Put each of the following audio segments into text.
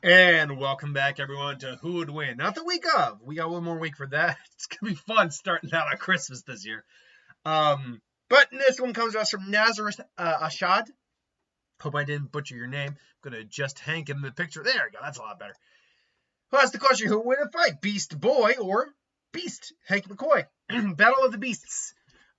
And welcome back, everyone, to Who Would Win? Not the week of. We got one more week for that. It's gonna be fun starting out on Christmas this year. But this one comes to us from Nazareth Ashad. Hope I didn't butcher your name. I'm gonna adjust Hank in the picture. There we go. That's a lot better. Who asked the question? Who would win a fight, Beast Boy or Beast Hank McCoy? Battle of the Beasts.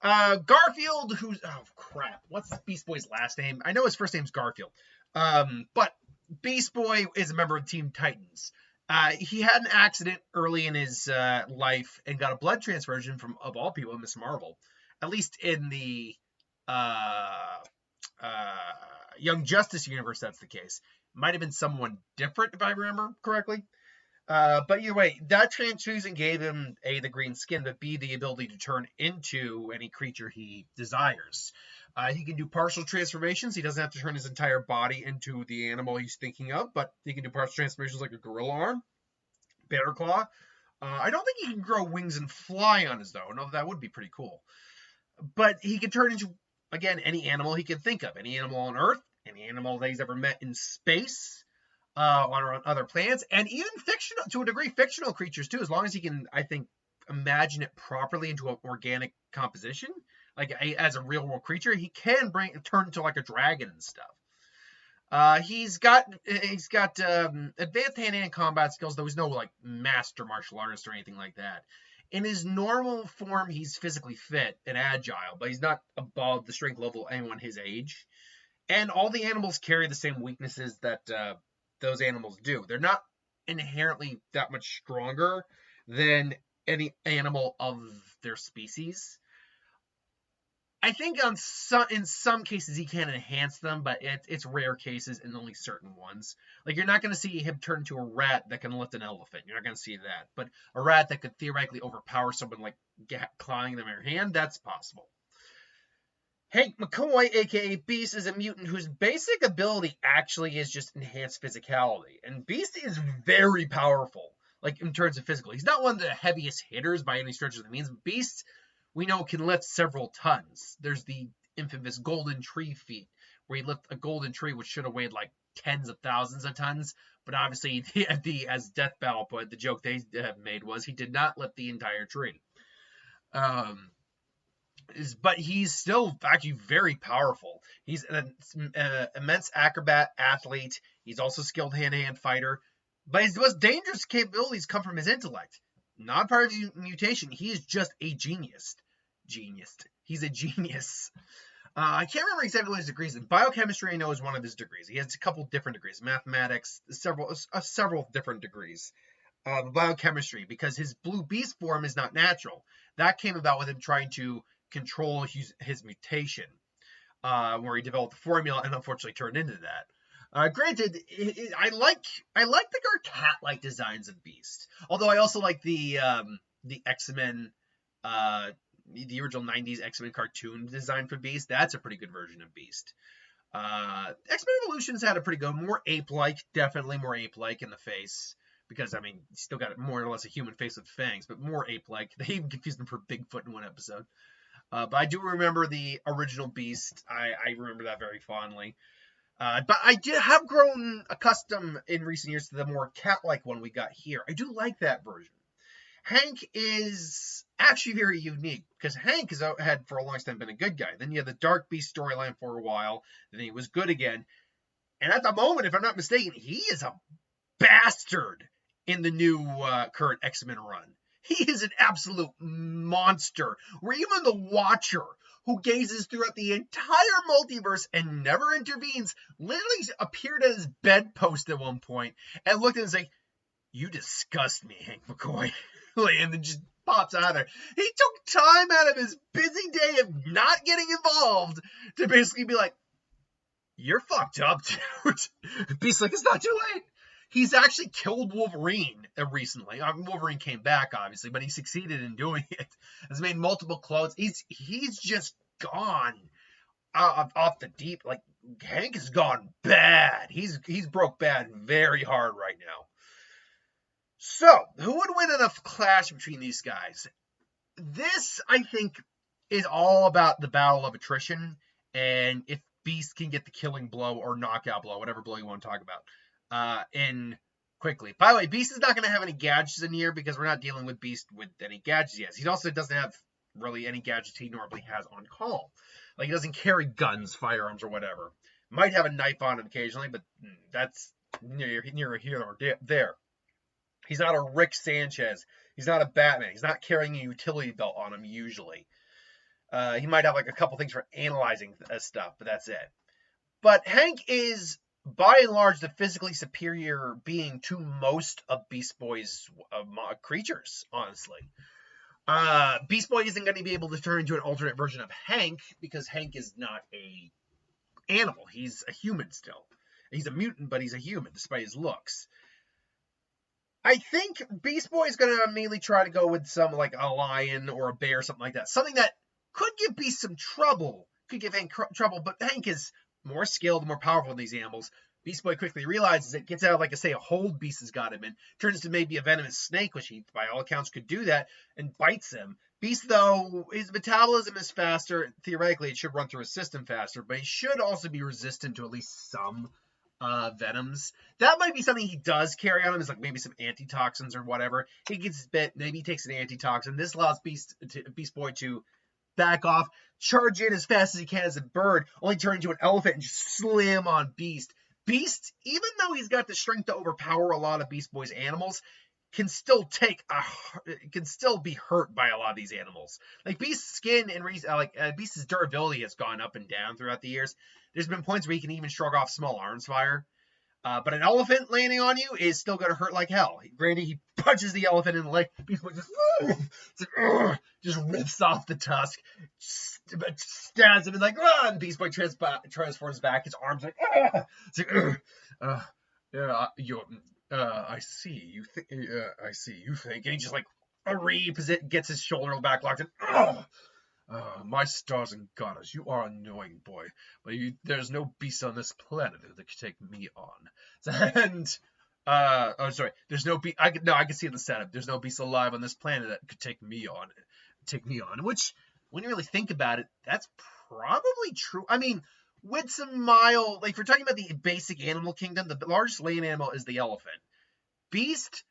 Garfield, who's what's Beast Boy's last name? I know his first name's Garfield. But Beast Boy is a member of Team Titans. He had an accident early in his life and got a blood transfusion from, of all people, Miss Marvel. At least in the Young Justice universe, that's the case. Might have been someone different, if I remember correctly. But either way, that transfusion gave him A, the green skin, but B, the ability to turn into any creature he desires. He can do partial transformations. He doesn't have to turn his entire body into the animal he's thinking of, but he can do partial transformations like a gorilla arm, bear claw. I don't think he can grow wings and fly on his own, although that would be pretty cool. But he can turn into, again, any animal he can think of. Any animal on Earth, any animal that he's ever met in space, on other planets, and even fictional, to a degree, fictional creatures too, as long as he can, I think, imagine it properly into an organic composition, like as a real world creature. He can turn into like a dragon and stuff. He's got advanced hand-to-hand combat skills, though he's no like master martial artist or anything like that. In his normal form, he's physically fit and agile, but he's not above the strength level of anyone his age. And all the animals carry the same weaknesses that those animals do. They're not inherently that much stronger than any animal of their species. I think in some cases he can enhance them, but it's rare cases and only certain ones. Like, you're not going to see him turn into a rat that can lift an elephant. You're not going to see that. But a rat that could theoretically overpower someone, like clawing them in your hand, that's possible. Hank McCoy, aka Beast, is a mutant whose basic ability actually is just enhanced physicality. And Beast is very powerful, like in terms of physical. He's not one of the heaviest hitters by any stretch of the means. Beast, we know, can lift several tons. There's the infamous golden tree feat, where he lifted a golden tree which should have weighed like tens of thousands of tons. But obviously, as Death Battle put it, the joke they made was he did not lift the entire tree. But he's still actually very powerful. He's an immense acrobat athlete. He's also a skilled hand-to-hand fighter. But his most dangerous capabilities come from his intellect. Not part of his mutation. He is just a genius. He's a genius. I can't remember exactly what his degrees in. Biochemistry, I know, is one of his degrees. He has a couple different degrees. Mathematics, several different degrees. Biochemistry, because his blue beast form is not natural. That came about with him trying to control his mutation, where he developed a formula and unfortunately turned into that. Granted, I like the cat-like designs of Beast, although I also like the X-Men, the original 90s X-Men cartoon design for Beast. That's a pretty good version of Beast. X-Men Evolutions had a pretty good, more ape-like, definitely more ape-like in the face. Because, I mean, he's still got more or less a human face with fangs, but more ape-like. They even confused him for Bigfoot in one episode. But I do remember the original Beast. I remember that very fondly. But I have grown accustomed in recent years to the more cat-like one we got here. I do like that version. Hank is actually very unique, because Hank had for a long time been a good guy. Then you had the Dark Beast storyline for a while. Then he was good again. And at the moment, if I'm not mistaken, he is a bastard in the new current X-Men run. He is an absolute monster, where even the Watcher, who gazes throughout the entire multiverse and never intervenes, literally appeared at his bedpost at one point and looked at him and said, "You disgust me, Hank McCoy." And then just pops out of there. He took time out of his busy day of not getting involved to basically be like, "You're fucked up, dude." Beast's like, "It's not too late." He's actually killed Wolverine recently. Wolverine came back, obviously, but he succeeded in doing it. Has made multiple clones. He's just gone off the deep. Like, Hank has gone bad. He's broke bad very hard right now. So, who would win in a clash between these guys? This, I think, is all about the battle of attrition, and if Beast can get the killing blow or knockout blow, whatever blow you want to talk about, in quickly. By the way, Beast is not going to have any gadgets in here because we're not dealing with Beast with any gadgets yet. He also doesn't have really any gadgets he normally has on call. Like, he doesn't carry guns, firearms, or whatever. Might have a knife on him occasionally, but that's near here or there. He's not a Rick Sanchez. He's not a Batman. He's not carrying a utility belt on him usually. He might have like a couple things for analyzing stuff, but that's it. But Hank is, by and large, the physically superior being to most of Beast Boy's creatures, honestly. Beast Boy isn't going to be able to turn into an alternate version of Hank because Hank is not a animal. He's a human still. He's a mutant, but he's a human despite his looks. I think Beast Boy is going to immediately try to go with some like a lion or a bear, something like that. Something that could give Beast some trouble. Could give Hank trouble, but Hank is more skilled, more powerful than these animals. Beast Boy quickly realizes it, gets out of, like I say, a hold Beast has got him in, turns into maybe a venomous snake, which he, by all accounts, could do that, and bites him. Beast, though, his metabolism is faster. Theoretically, it should run through his system faster, but he should also be resistant to at least some venoms. That might be something he does carry on him, is like maybe some antitoxins or whatever. He gets bit, maybe he takes an antitoxin. This allows Beast Boy to back off, charge in as fast as he can as a bird, only turn into an elephant and just slam on Beast. Beast, even though he's got the strength to overpower a lot of Beast Boy's animals, can still be hurt by a lot of these animals. Like Beast's skin and Beast's durability has gone up and down throughout the years. There's been points where he can even shrug off small arms fire. But an elephant landing on you is still going to hurt like hell. Granted, he punches the elephant in the leg. Beast Boy just rips off the tusk, stabs him, and like, and Beast Boy transforms back. His arms like, it's like, I see. I see. You think, and he just like gets his shoulder back locked in. My stars and garters, you are annoying, boy. But there's no beast on this planet that could take me on. And there's no beast. I can see the setup. There's no beast alive on this planet that could take me on. Which, when you really think about it, that's probably true. I mean, with some mild, like if we're talking about the basic animal kingdom, the largest land animal is the elephant. Beast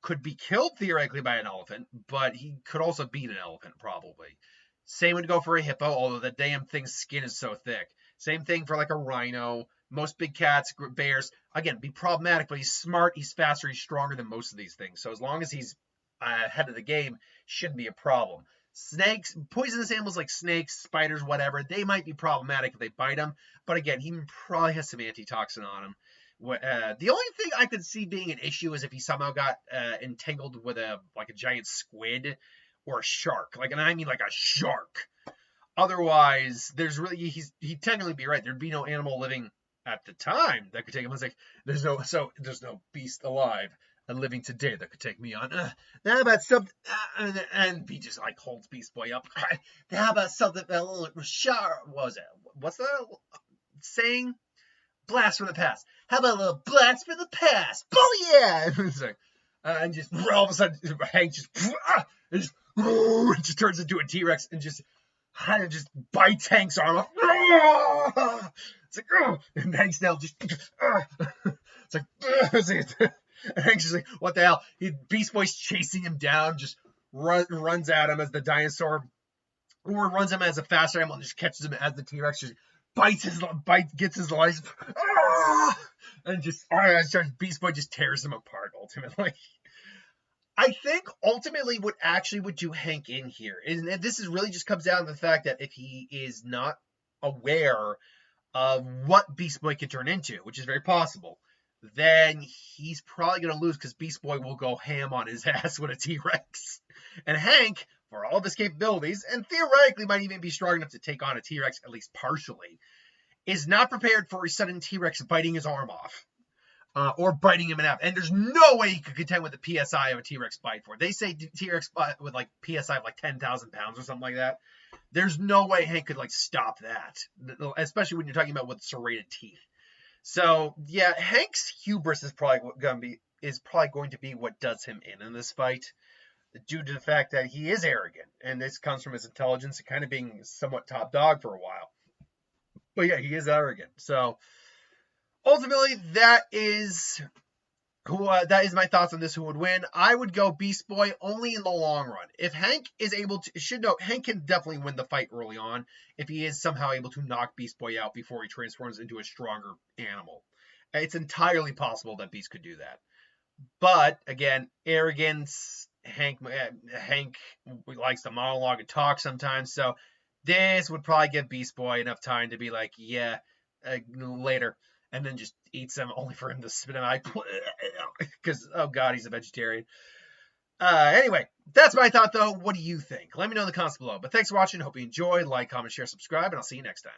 could be killed theoretically by an elephant, but he could also beat an elephant probably. Same would go for a hippo, although that damn thing's skin is so thick. Same thing for like a rhino. Most big cats, bears, again, be problematic, but he's smart, he's faster, he's stronger than most of these things. So as long as he's ahead of the game, shouldn't be a problem. Snakes, poisonous animals like snakes, spiders, whatever, they might be problematic if they bite him. But again, he probably has some antitoxin on him. The only thing I could see being an issue is if he somehow got entangled with a giant squid or a shark, and I mean like a shark. Otherwise, he'd technically be right. There'd be no animal living at the time that could take him. It's like there's no beast alive and living today that could take me on. How about something? And he just like holds Beast Boy up. How about something that little shark? What was it? What's the saying? Blast from the past. How about a little blast from the past? Oh yeah! And just all of a sudden, Hank just turns into a T-Rex and just bites Hank's arm off. It's like, and Hank's now just, it's like, and Hank's just like, what the hell? Beast Boy's chasing him down, just runs at him as the dinosaur, or runs him as a faster animal and just catches him as the T-Rex just gets his life, and just Beast Boy just tears him apart ultimately. I think ultimately what actually would do Hank in here, and this is really just comes down to the fact that if he is not aware of what Beast Boy can turn into, which is very possible, then he's probably going to lose because Beast Boy will go ham on his ass with a T-Rex. And Hank, for all of his capabilities, and theoretically might even be strong enough to take on a T-Rex, at least partially, is not prepared for a sudden T-Rex biting his arm off. Or biting him in half. And there's no way he could contend with the PSI of a T-Rex bite for it. They say T-Rex bite with like PSI of like 10,000 pounds or something like that. There's no way Hank could like stop that. Especially when you're talking about with serrated teeth. So yeah, Hank's hubris is probably going to be what does him in this fight. Due to the fact that he is arrogant. And this comes from his intelligence and kind of being somewhat top dog for a while. But yeah, he is arrogant. So ultimately, that is That is my thoughts on this. Who would win? I would go Beast Boy only in the long run. If Hank is able to, should know Hank can definitely win the fight early on if he is somehow able to knock Beast Boy out before he transforms into a stronger animal. It's entirely possible that Beast could do that. But again, arrogance. Hank likes to monologue and talk sometimes, so this would probably give Beast Boy enough time to be like, yeah, later, and then just eats them only for him to spit him out because oh god, he's a vegetarian. Anyway, that's my thought though. What do you think? Let me know in the comments below. But thanks for watching. Hope you enjoyed. Like, comment, share, subscribe, and I'll see you next time.